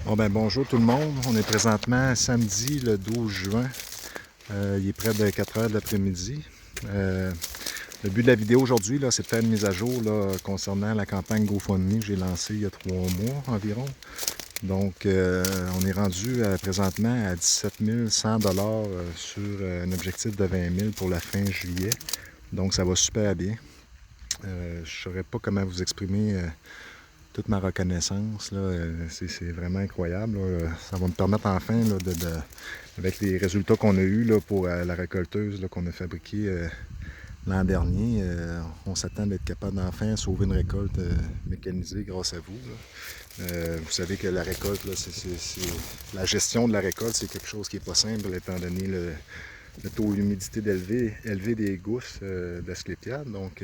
Bon ben bonjour tout le monde, on est présentement samedi le 12 juin, il est près de 4 heures de l'après-midi. Le but de la vidéo aujourd'hui, c'est de faire une mise à jour concernant la campagne GoFundMe que j'ai lancée il y a 3 mois environ. Donc on est rendu présentement à 17 100 $ sur un objectif de 20 000 pour la fin juillet. Donc ça va super bien. Je ne saurais pas comment vous exprimer toute ma reconnaissance. C'est vraiment incroyable. Ça va me permettre enfin, avec les résultats qu'on a eus pour la récolteuse qu'on a fabriquée l'an dernier, on s'attend d'être capable d'enfin sauver une récolte mécanisée grâce à vous. Vous savez que la récolte, la gestion de la récolte, c'est quelque chose qui n'est pas simple étant donné le taux d'humidité élevé des gousses d'Asclépiade. Donc,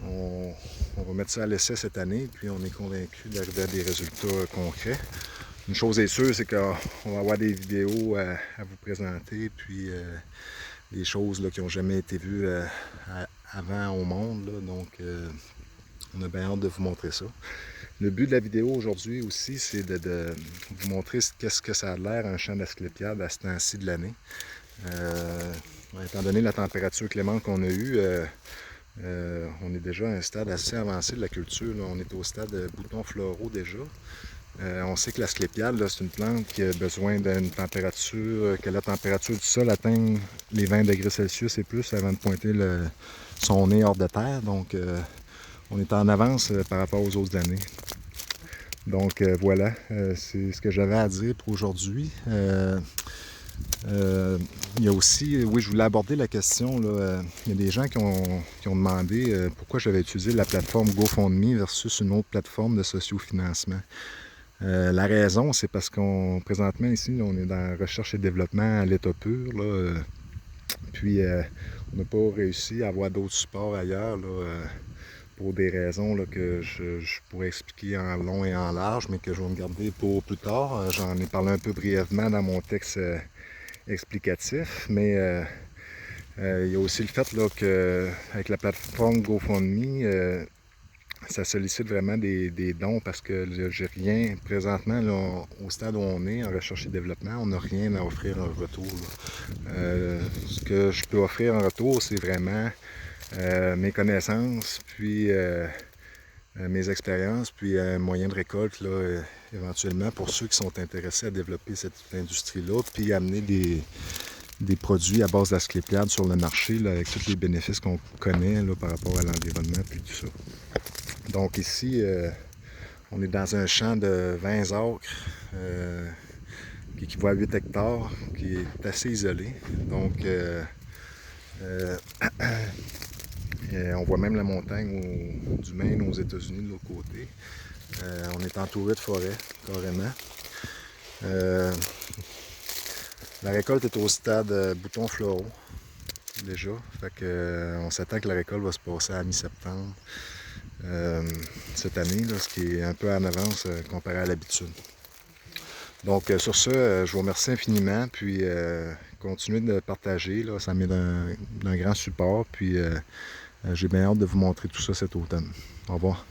on va mettre ça à l'essai cette année, puis on est convaincu d'arriver à des résultats concrets. Une chose est sûre, c'est qu'on va avoir des vidéos à vous présenter, puis des choses qui n'ont jamais été vues avant au monde. Donc, on a bien hâte de vous montrer ça. Le but de la vidéo aujourd'hui aussi, c'est de vous montrer qu'est-ce que ça a l'air un champ d'Asclépiade à ce temps-ci de l'année. Étant donné la température clémente qu'on a eue, on est déjà à un stade assez avancé de la culture. On est au stade de boutons floraux déjà. On sait que l'Asclépiade, c'est une plante qui a besoin d'une température, que la température du sol atteigne les 20 degrés Celsius et plus avant de pointer son nez hors de terre. Donc, on est en avance par rapport aux autres années. Donc, voilà, c'est ce que j'avais à dire pour aujourd'hui. Il y a aussi, oui, je voulais aborder la question, il y a des gens qui ont demandé pourquoi j'avais utilisé la plateforme GoFundMe versus une autre plateforme de sociofinancement. La raison, c'est parce qu'on présentement ici, on est dans recherche et développement à l'état pur. Puis on n'a pas réussi à avoir d'autres supports ailleurs pour des raisons que je pourrais expliquer en long et en large, mais que je vais me garder pour plus tard. J'en ai parlé un peu brièvement dans mon texte explicatif, mais il y a aussi le fait qu'avec la plateforme GoFundMe, ça sollicite vraiment des dons parce que j'ai rien présentement au stade où on est en recherche et développement, on n'a rien à offrir en retour. Ce que je peux offrir en retour, c'est vraiment mes connaissances, puis mes expériences, puis un moyen de récolte éventuellement pour ceux qui sont intéressés à développer cette industrie-là, puis amener des produits à base d'Asclépiade sur le marché avec tous les bénéfices qu'on connaît par rapport à l'environnement puis tout ça. Donc ici, on est dans un champ de 20 acres qui équivaut à 8 hectares, qui est assez isolé. Donc, on voit même la montagne du Maine aux États-Unis de l'autre côté. On est entouré de forêts, carrément. La récolte est au stade boutons floraux, déjà. Fait que, on s'attend que la récolte va se passer à mi-septembre cette année, ce qui est un peu en avance comparé à l'habitude. Donc sur ce, je vous remercie infiniment, puis continuez de partager, ça m'est d'un grand support, puis j'ai bien hâte de vous montrer tout ça cet automne. Au revoir.